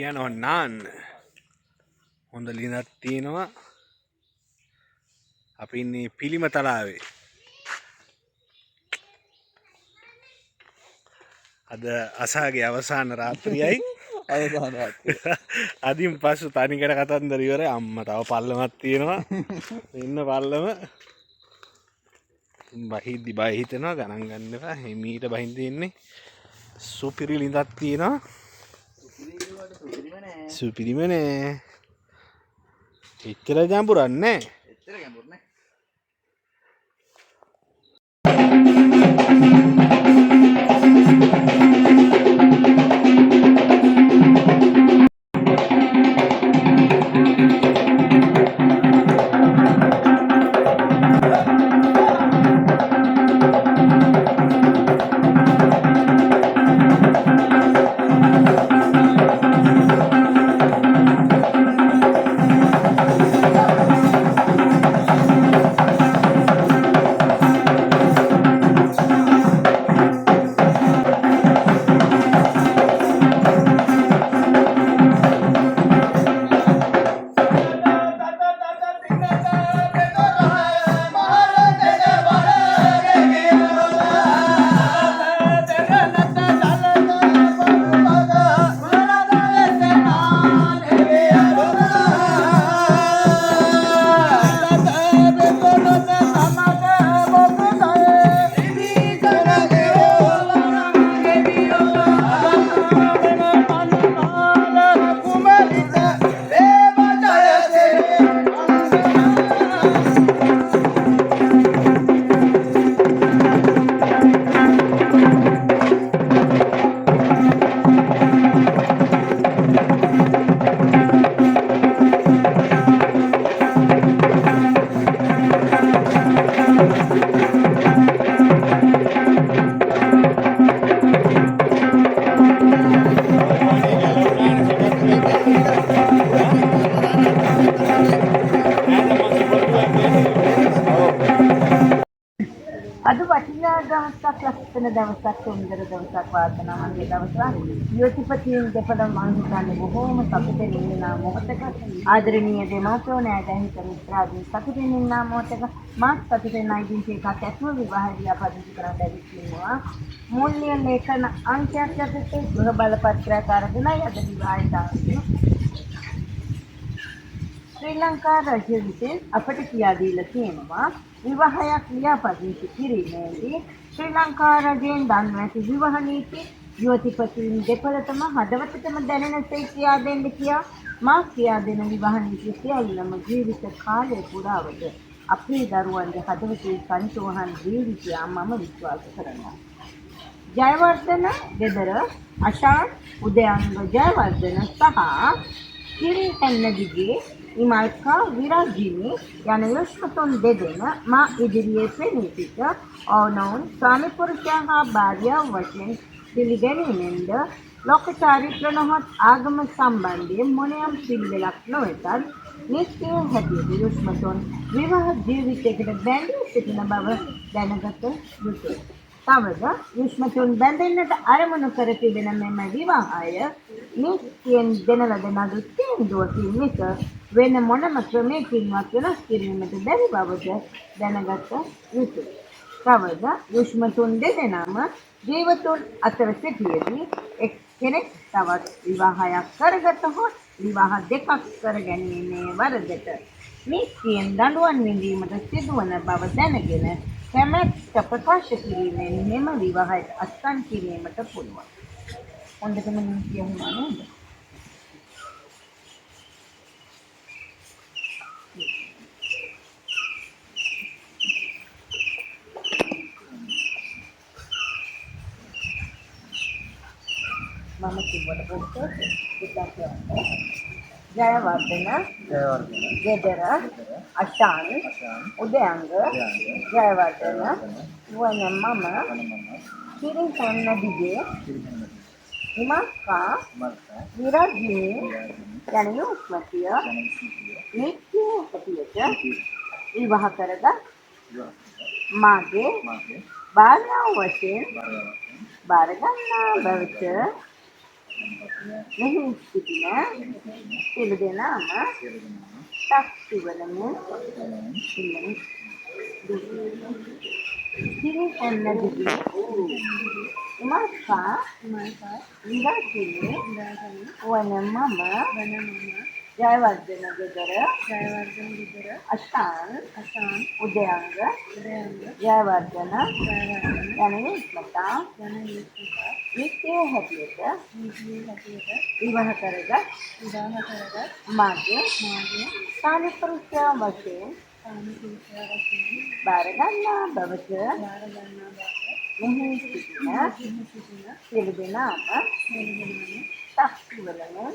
කියනවා නාන්න. හොඳ ලිනක් තියෙනවා. අපි ඉන්නේ පිළිම තලාවේ. අද අසාගේ අවසාන රාත්‍රියයි. අවසාන රාත්‍රිය. අදින් පස්සු තනිකර කතන්දර ඉවරයි. අම්මා තව පල්ලමක් තියෙනවා. ඉන්න පල්ලම බහිද්දි බය හිතෙනවා ගණන් ගන්න එපා. හිමීට බහින්න තියෙන්නේ. සුපිරි ලිඳක් තියෙනවා. සුපිරිම නෑ. එච්චර ගැඹුරක් නෑ. එච්චර ගැඹුරු නෑ. අද වටිනා දවසක් ලස්සන දවසක් සුන්දර දවසක් වාසනාවන්ත දවසක් යෝතිපතියන් දෙපළ මම හිතන්නේ බොහෝම සතුටින් ඉන්න මොහොතක ආදරණීය දෙමාපියෝ නෑදෑයන් මිත්‍රාදීන් සතුටින් ඉන්න මොහොතක මාත් සතුටින් නැගින් එකක් ඇත්ම විවාහය අපදිසි කරන්න ලැබිලා මූල්‍ය ලේඛන අංකයක් යටතේ ගෘහ බලපත්‍රයක් අරගෙනයි අද විවාහයට ආවේ. ශ්‍රී ලංකා රජය විසින් අපට කියා දීලා තියෙනවා විවාහයක් ලියාපදිංචි කිරීමේදී ශ්‍රී ලංකා රජයෙන් දන්වා ඇති විවාහ නීති යුවතිපතින් දෙපළටම හදවතටම දැනෙනසේ කියා දෙන්න කියා මා කියා දෙන විවාහ නීති සියල්ලම ජීවිත කාලය පුරාවට අපේ දරුවන්ගේ හදවතේ සංතෝෂන් ජීවිතය මම විශ්වාස කරනවා. ජයවර්ධන ගෙදර අශාන් උදයංග ජයවර්ධන සහ කිරි එන්නදිගේ ඉමල්කා විරාජිනි යන යොෂ්මතුන් දෙදෙන මා ඉදිරියේ පෙනී සිට ඔවුනොවුන් ස්වාමි පුරුෂයා හා භාර්යාව වශයෙන් පිළිගැනීමෙන්ද ලෝක චාරිත්‍ර නොහොත් ආගම සම්බන්ධයෙන් මොනියම් පිළිවෙලක් නොවෙතත් නිත්‍ය හැටියට යොෂ්මතුන් විවාහ ජීවිතයකට බැඳී සිටින බව දැනගත යුතුය. තවද යොෂ්මතුන් බැඳෙන්නට අරමුණු කර තිබෙන මෙම විවාහය නිත්‍යයෙන් දෙන ලද නඩු තීන්දුවකින් මිස වෙන මොනම ක්‍රමයකින්වත් වෙනස් කිරීමට බැරි බවද දැනගත යුතුය. තවද යොෂ්මතුන් දෙදෙනාම ජීවතුන් අතර සිටියේදී එක් කෙනෙක් තවත් විවාහයක් කරගතහොත් විවාහ දෙකක් කර ගැනීමේ වරදට නිත්‍යයෙන් දඬුවම් විඳීමට සිදුවන බව දැනගෙන කැමැත්ත ප්‍රකාශ කිරීමෙන් මෙම විවාහයට අත්සන් කිරීමට පුළුවන්. හොඳටම කියනවා නේද? මම කිව්වට පස්සේ පිටක් ජයවර්ධන ගෙදර අශාන් උදයංග ජයවර්ධන වන මම කිරි සන්නදිගේ ඉමක්කා විරාජිනි යන යොස්මතිය නිත්‍ය හැටියට විවාහ කරගත් මාගේ භාර්යාව වශයෙන් බාරගන්නා බවට මෙහි සිටින සියලු දෙනාම ශක්ති වලමින් සිල්ලමින් සිරි ඔන්න දිවි මස්සා විරාජිනේ වන මම ජයවර්ධන ගෙදර අසාන් උදයංග ජයවර්ධන යන විස්මතා නිත්‍ය හැටියට විවාහ කරගත් මාගේ සානිපෘෂ්‍ය වශයෙන් බාර ගන්නා බවට මෙහි සිටින සියලු දෙනාම ශක්ති වලමින්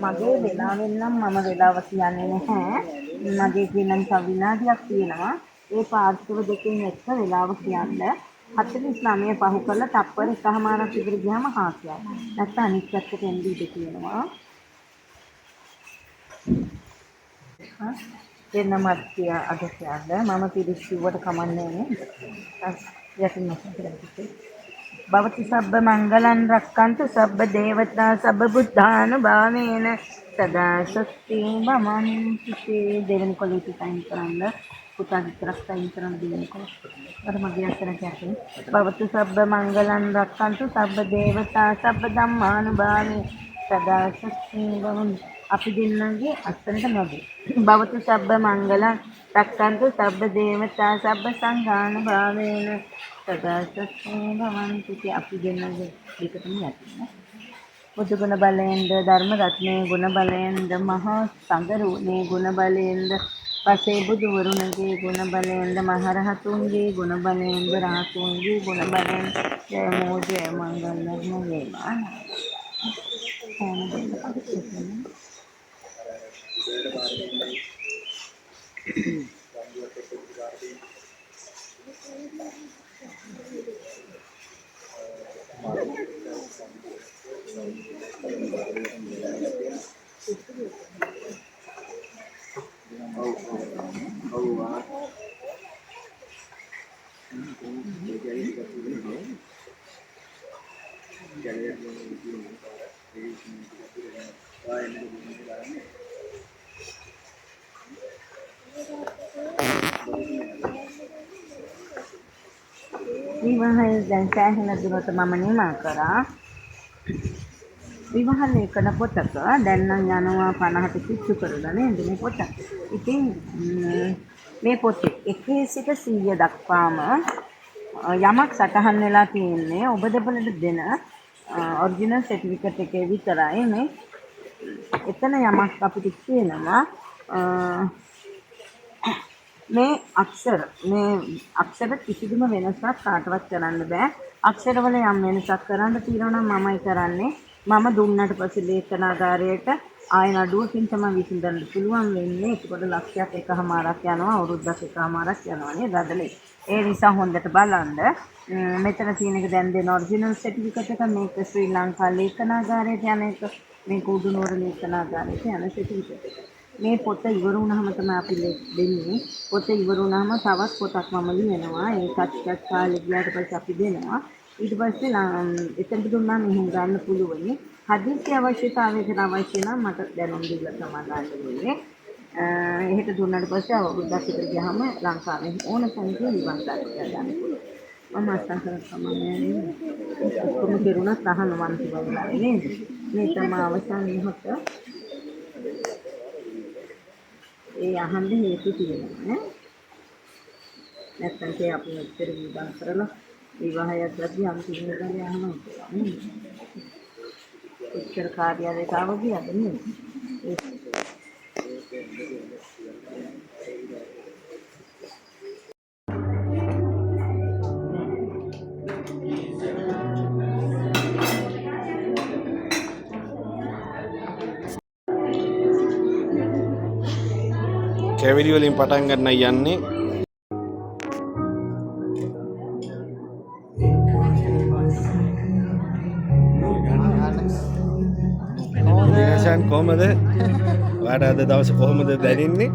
මගේ වෙලාවෙන් නම් මම වෙලාව කියන්නේ නැහැ. මගේ කියනනම් තව විනාඩියක් තියෙනවා. ඒ පාර්ශ්ව දෙකෙන් එක වෙලාව කියන්න 49 පහු කරලා තප්පර එකමාරක් විතර ගියාම හා කියයි. නැත්නම් අනිත් පැත්තට එන්න ඉඩ තියෙනවා. දෙන්නමත් කිය අද කියන්න මම පිළිස් කිව්වට කමන්නේ නේ. යටින් මතකයි. භවති සබ්බ මංගලං රක්칸තු සබ්බ දේවතා සබ්බ බුද්ධානුභාවේන සදා සත්‍ය මමන්ති දෙවෙනි කොලේ තියන් කරන්න පුතා විතරක් තයින් කරන්න දෙවෙනි කොලේ අර මගේ අතන කැටේ භවති සබ්බ මංගලං රක්칸තු සබ්බ දේවතා සබ්බ ධම්මානුභාවේන සදා සත්‍ය මමන්ති අපි දෙන්නගේ අතනට නැගී භවති සබ්බ මංගලං රක්칸තු සබ්බ දේවතා සබ්බ සංඝානුභාවේන සදා සත්‍ය භවන්ති අපි දෙන්නගේ දෙකටම යටිනේ බුදුගුණ බලයෙන්ද ධර්ම රත්නයේ ගුණ බලයෙන්ද මහා සංඝරුණේ ගුණ බලයෙන්ද පසේ බුදුවරුන්ගේ ගුණ බලයෙන්ද මහරහතුන්ගේ ගුණ බලයෙන්ද රහතුන්ගේ ගුණ බලයෙන් ජය මෝ ජය මංගලම වේවා විවාහය දැන් සෑහෙන දුරට මම නිමා කරා. විවාහ ලේඛන පොතක දැන් නම් යනවා 50ට කිච්චු කරලා නේද මේ පොත. ඉතින් මේ පොතේ 1 සිට 100 දක්වාම යමක් සටහන් වෙලා තියෙන්නේ ඔබ දෙපළට දෙන ඔරිජිනල් සර්ටිෆිකේට් එකේ විතරයි මේ. එතන යමක් අපිට කියනවා මේ අක්ෂර කිසිදුම වෙනසක් කාටවත් කරන්න බෑ. අක්ෂරවල යම් වෙනසක් කරන්න තියෙනවා නම් මමයි කරන්නේ. මම දුන්නට පස්සේ ලේඛනාගාරයට ආය නඩුවකින් තමයි විසඳන්න පුළුවන් වෙන්නේ. ඒකට ලක්ෂයක් එකමාරක් යනවා, අවුරුද්දක් එකමාරක් යනවා නේද අදලේ. ඒ නිසා හොඳට බලන්න. මෙතන තියෙන එක දැන් දෙන ඔරිජිනල් සර්ටිෆිකේට් එක මේක ශ්‍රී ලංකා ලේඛනාගාරයට යන එක. මේක උඩුනුවර ලේඛනාගාරයට යන සර්ටිෆිකේට් එක. මේ පොත ඉවර වුණාම තමයි අපි දෙන්නේ. පොත ඉවර වුණාම තවත් පොතක් මම ලියනවා. ඒකත් ටිකක් කාලෙ ගියාට පස්සේ අපි දෙනවා. ඊට පස්සේ එතනට දුන්නාම එහෙම ගන්න පුළුවන්. හදිසි අවශ්‍යතාවයකට අවශ්‍ය නම් මට දැනුම් දීලා තමයි ගන්න වෙන්නේ. එහෙට දුන්නාට පස්සේ අවුරුද්දක් විතර ගියාම ලංකාවේ ඕන තැනක නිවන් දක්වා ගන්න පුළුවන්. මම අස්තන් කරලා තමයි ඔක්කොම කෙරුණා සහන වන්ති වුණා නේද? මේ තමයි අවසන් මොහොත. ඒ අහන්න හේතු තියෙනවා නේ. නැත්නම් ඒ අපි උත්තර විභාග කරලා විවාහයක් ලැබී අන්තිම වෙලාවේ අහනවා නේ. උත්තර කාර්යාලයට ආව ගියාද නේද? කැවිලි වලින් පටන් ගන්න යන්නේ. නිකෂන් කොහමද? ඔයාට අද දවසේ කොහමද දැනෙන්නේ?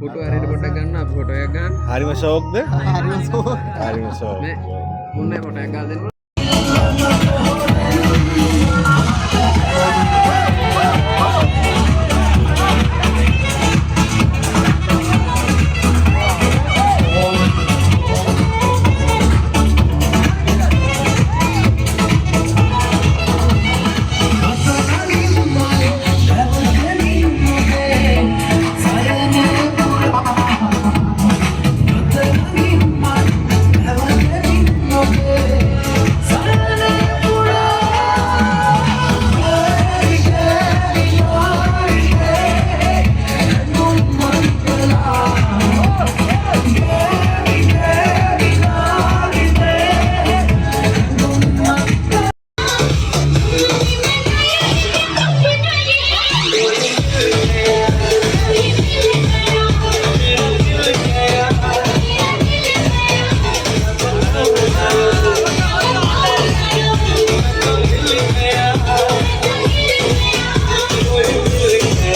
ෆොටෝ හරියට පොඩ්ඩක් ගන්න අපි ෆොටෝ එකක් ගන්න. හරිම ෂෝක්ද? හරිම සෝ. හරිම ෂෝක්. නේ මුන්නේ ෆොටෝ එකක් ගන්න දෙන්න.